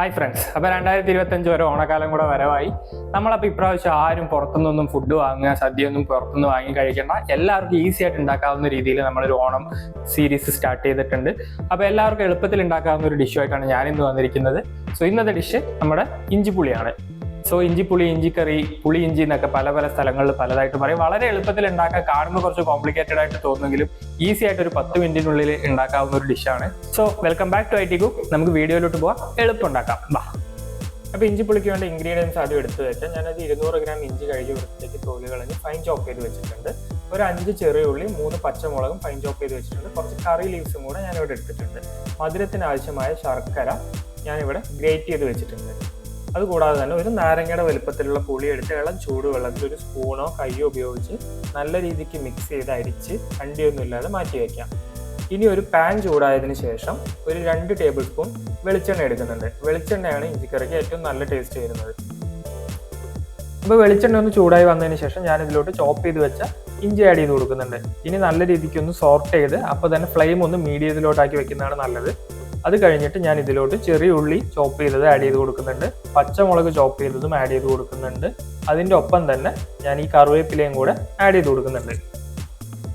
Hi friends, അപ്പോൾ 2025 വരെ ഓണക്കാലം കൂടെ വരവായി. നമ്മളപ്പോൾ ഇപ്രാവശ്യം ആരും പുറത്തുനിന്നൊന്നും ഫുഡ് വാങ്ങുക, സദ്യയൊന്നും പുറത്തുനിന്ന് വാങ്ങി കഴിക്കേണ്ട, എല്ലാവർക്കും ഈസി ആയിട്ട് ഉണ്ടാക്കാവുന്ന രീതിയിൽ നമ്മളൊരു ഓണം സീരീസ് സ്റ്റാർട്ട് ചെയ്തിട്ടുണ്ട്. അപ്പോൾ എല്ലാവർക്കും എളുപ്പത്തിൽ ഉണ്ടാക്കാവുന്ന ഒരു ഡിഷുമായിട്ടാണ് ഞാനിന്ന് വന്നിരിക്കുന്നത്. സോ ഇന്നത്തെ ഡിഷ് നമ്മുടെ ഇഞ്ചിപ്പുളിയാണ്. സോ ഇഞ്ചിപ്പുളി, ഇഞ്ചിക്കറി, പുളി ഇഞ്ചി എന്നൊക്കെ പല പല സ്ഥലങ്ങളിൽ പലതായിട്ട് പറയും. വളരെ എളുപ്പത്തിൽ ഉണ്ടാക്കാൻ, കാണുമ്പോൾ കുറച്ച് കോംപ്ലിക്കേറ്റഡ് ആയിട്ട് തോന്നുമെങ്കിലും ഈസി ആയിട്ട് ഒരു 10 മിനിറ്റിനുള്ളിൽ ഉണ്ടാക്കാവുന്ന ഒരു ഡിഷാണ്. So welcome back to IT Cook. നമുക്ക് വീഡിയോയിലോട്ട് പോകാം, എളുപ്പം ഉണ്ടാക്കാം. ബാ. അപ്പോൾ ഇഞ്ചിപ്പുളിക്ക് വേണ്ട ഇൻഗ്രീഡിയൻസ് ആദ്യം എടുത്ത് വെച്ചാൽ ഞാനത് 200 ഗ്രാം ഇഞ്ചി കഴുകി വൃത്തിയാക്കി തോല് കളഞ്ഞ് ഫൈൻ ചോപ്പ് ചെയ്ത് വെച്ചിട്ടുണ്ട്. ഒരു 5 ചെറിയ ഉള്ളി, 3 പച്ചമുളകും ഫൈൻ ചോപ്പ് ചെയ്ത് വെച്ചിട്ടുണ്ട്. കുറച്ച് കറി ലീവ്സും കൂടെ ഞാനിവിടെ എടുത്തിട്ടുണ്ട്. മധുരത്തിന് ആവശ്യമായ ശർക്കര ഞാനിവിടെ ഗ്രേറ്റ് ചെയ്ത് വെച്ചിട്ടുണ്ട്. അതുകൂടാതെ തന്നെ ഒരു നാരങ്ങയുടെ വലുപ്പത്തിലുള്ള പുളി എടുത്ത് ഇളം ചൂടുവെള്ളത്തിൽ ഒരു സ്പൂണോ കയ്യോ ഉപയോഗിച്ച് നല്ല രീതിക്ക് മിക്സ് ചെയ്ത് അരിച്ച് അണ്ടിയൊന്നും ഇല്ലാതെ മാറ്റി വയ്ക്കാം. ഇനി ഒരു പാൻ ചൂടായതിനു ശേഷം ഒരു 2 ടേബിൾ സ്പൂൺ വെളിച്ചെണ്ണ എടുക്കുന്നുണ്ട്. വെളിച്ചെണ്ണയാണ് ഇഞ്ചിക്കറിക്ക് ഏറ്റവും നല്ല ടേസ്റ്റ് വരുന്നത്. അപ്പോൾ വെളിച്ചെണ്ണ ഒന്ന് ചൂടായി വന്നതിന് ശേഷം ഞാൻ ഇതിലോട്ട് ചോപ്പ് ചെയ്ത് വെച്ച ഇഞ്ചി ആഡ് ചെയ്ത് കൊടുക്കുന്നുണ്ട്. ഇനി നല്ല രീതിക്ക് ഒന്ന് സോർട്ട് ചെയ്ത് അപ്പോൾ തന്നെ ഫ്ലെയിം ഒന്ന് മീഡിയത്തിലോട്ടാക്കി വെക്കുന്നതാണ് നല്ലത്. അത് കഴിഞ്ഞിട്ട് ഞാൻ ഇതിലോട്ട് ചെറിയ ഉള്ളി ചോപ്പ് ചെയ്തത് ആഡ് ചെയ്ത് കൊടുക്കുന്നുണ്ട്. പച്ചമുളക് ചോപ്പ് ചെയ്തതും ആഡ് ചെയ്ത് കൊടുക്കുന്നുണ്ട്. അതിൻ്റെ ഒപ്പം തന്നെ ഞാൻ ഈ കറിവേപ്പിലയും കൂടെ ആഡ് ചെയ്ത് കൊടുക്കുന്നുണ്ട്.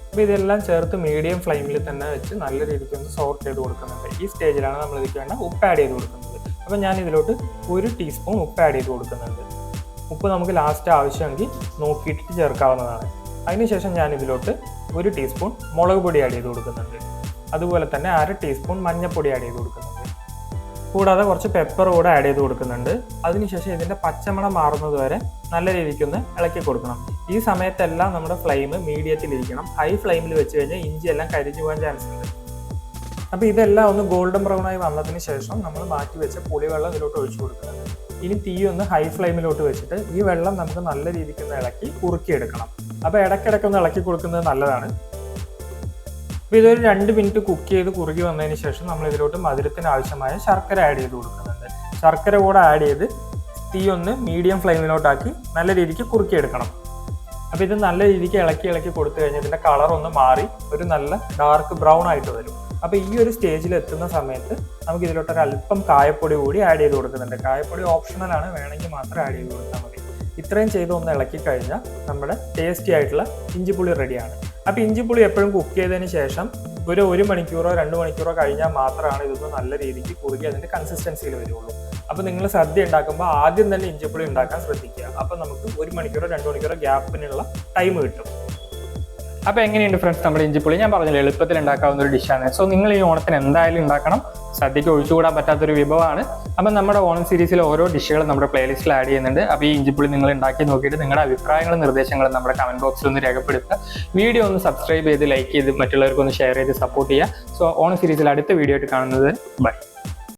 അപ്പോൾ ഇതെല്ലാം ചേർത്ത് മീഡിയം ഫ്ലെയിമിൽ തന്നെ വെച്ച് നല്ല രീതിക്ക് ഒന്ന് സോർട്ട് ചെയ്ത് കൊടുക്കുന്നുണ്ട്. ഈ സ്റ്റേജിലാണ് നമ്മൾ ഇതിലേക്ക് വേണ്ട ഉപ്പ് ആഡ് ചെയ്ത് കൊടുക്കുന്നത്. അപ്പോൾ ഞാൻ ഇതിലോട്ട് 1 ടീസ്പൂൺ ഉപ്പ് ആഡ് ചെയ്ത് കൊടുക്കുന്നുണ്ട്. ഉപ്പ് നമുക്ക് ലാസ്റ്റ് ആവശ്യമെങ്കിൽ നോക്കിയിട്ട് ചേർക്കാവുന്നതാണ്. അതിനുശേഷം ഞാൻ ഇതിലോട്ട് 1 ടീസ്പൂൺ മുളക് പൊടി ആഡ് ചെയ്ത് കൊടുക്കുന്നുണ്ട്. അതുപോലെ തന്നെ 1/2 ടീസ്പൂൺ മഞ്ഞൾപ്പൊടി ആഡ് ചെയ്ത് കൊടുക്കുന്നുണ്ട്. കൂടാതെ കുറച്ച് പെപ്പർ കൂടെ ആഡ് ചെയ്ത് കൊടുക്കുന്നുണ്ട്. അതിനുശേഷം ഇതിൻ്റെ പച്ചമണം മാറുന്നത് വരെ നല്ല രീതിക്കൊന്ന് ഇളക്കി കൊടുക്കണം. ഈ സമയത്തെല്ലാം നമ്മുടെ ഫ്ലെയിം മീഡിയത്തിലിരിക്കണം. ഹൈ ഫ്ലെയിമിൽ വെച്ച് കഴിഞ്ഞാൽ ഇഞ്ചി എല്ലാം കരിഞ്ഞു പോകാൻ ചാൻസ് ഉണ്ട്. അപ്പോൾ ഇതെല്ലാം ഒന്ന് ഗോൾഡൻ ബ്രൗൺ ആയി വന്നതിന് ശേഷം നമ്മൾ മാറ്റി വെച്ച പുളിവെള്ളം ഇതിലോട്ട് ഒഴിച്ചു കൊടുക്കുന്നുണ്ട്. ഇനി തീ ഒന്ന് ഹൈ ഫ്ലെയിമിലോട്ട് വെച്ചിട്ട് ഈ വെള്ളം നമുക്ക് നല്ല രീതിക്കൊന്ന് ഇളക്കി കുറുക്കിയെടുക്കണം. അപ്പോൾ ഇടയ്ക്കിടയ്ക്കൊന്ന് ഇളക്കി കൊടുക്കുന്നത് നല്ലതാണ്. അപ്പോൾ ഇതൊരു 2 മിനിറ്റ് കുക്ക് ചെയ്ത് കുറുകി വന്നതിന് ശേഷം നമ്മൾ ഇതിലോട്ട് മധുരത്തിന് ആവശ്യമായ ശർക്കര ആഡ് ചെയ്ത് കൊടുക്കുന്നുണ്ട്. ശർക്കര കൂടെ ആഡ് ചെയ്ത് തീ ഒന്ന് മീഡിയം ഫ്ലെയിമിലോട്ടാക്കി നല്ല രീതിക്ക് കുറുക്കിയെടുക്കണം. അപ്പോൾ ഇത് നല്ല രീതിക്ക് ഇളക്കി കൊടുത്തു കഴിഞ്ഞാൽ ഇതിൻ്റെ കളർ ഒന്ന് മാറി ഒരു നല്ല ഡാർക്ക് ബ്രൗൺ ആയിട്ട് വരും. അപ്പോൾ ഈ ഒരു സ്റ്റേജിൽ എത്തുന്ന സമയത്ത് നമുക്ക് ഇതിലോട്ടൊരു അല്പം കായപ്പൊടി കൂടി ആഡ് ചെയ്ത് കൊടുക്കുന്നുണ്ട്. കായപ്പൊടി ഓപ്ഷണലാണ്, വേണമെങ്കിൽ മാത്രം ആഡ് ചെയ്ത് കൊടുത്താൽ മതി. ഇത്രയും ചെയ്ത് ഒന്ന് ഇളക്കി കഴിഞ്ഞാൽ നമ്മുടെ ടേസ്റ്റി ആയിട്ടുള്ള ഇഞ്ചിപ്പുളി റെഡിയാണ്. അപ്പോൾ ഇഞ്ചിപ്പുളി എപ്പോഴും കുക്ക് ചെയ്തതിന് ശേഷം ഒരു 1 മണിക്കൂറോ 2 മണിക്കൂറോ കഴിഞ്ഞാൽ മാത്രമാണ് ഇതൊന്ന് നല്ല രീതിക്ക് കുറുകി അതിൻ്റെ കൺസിസ്റ്റൻസിയിൽ വരുള്ളൂ. അപ്പോൾ നിങ്ങൾ സദ്യ ഉണ്ടാക്കുമ്പോൾ ആദ്യം തന്നെ ഇഞ്ചിപ്പുളി ഉണ്ടാക്കാൻ ശ്രദ്ധിക്കുക. അപ്പോൾ നമുക്ക് 1 മണിക്കൂറോ 2 മണിക്കൂറോ ഗ്യാപ്പിനുള്ള ടൈം കിട്ടും. അപ്പോൾ എങ്ങനെയുണ്ട് ഫ്രണ്ട്സ് നമ്മുടെ ഇഞ്ചിപ്പുളി? ഞാൻ പറഞ്ഞില്ല, എളുപ്പത്തിൽ ഉണ്ടാക്കാവുന്ന ഒരു ഡിഷാണ്. സോ നിങ്ങൾ ഈ ഓണത്തിന് എന്തായാലും ഉണ്ടാക്കണം. സദ്യയ്ക്ക് ഒഴിച്ചുകൂടാൻ പറ്റാത്തൊരു വിഭവമാണ്. അപ്പം നമ്മുടെ ഓണം സീരീസിലെ ഓരോ ഡിഷുകളും നമ്മുടെ പ്ലേലിസ്റ്റിൽ ആഡ് ചെയ്യുന്നുണ്ട്. അപ്പോൾ ഈ ഇഞ്ചിപ്പുളി നിങ്ങൾ ഉണ്ടാക്കി നോക്കിയിട്ട് നിങ്ങളുടെ അഭിപ്രായങ്ങളും നിർദ്ദേശങ്ങളും നമ്മുടെ കമൻറ്റ് ബോക്സിൽ ഒന്ന് രേഖപ്പെടുത്തുക. വീഡിയോ ഒന്ന് സബ്സ്ക്രൈബ് ചെയ്ത് ലൈക്ക് ചെയ്ത് മറ്റുള്ളവർക്കൊന്ന് ഷെയർ ചെയ്ത് സപ്പോർട്ട് ചെയ്യുക. സോ ഓണം സീരീസിൽ അടുത്ത വീഡിയോ ആയിട്ട് കാണുന്നത് ബൈ.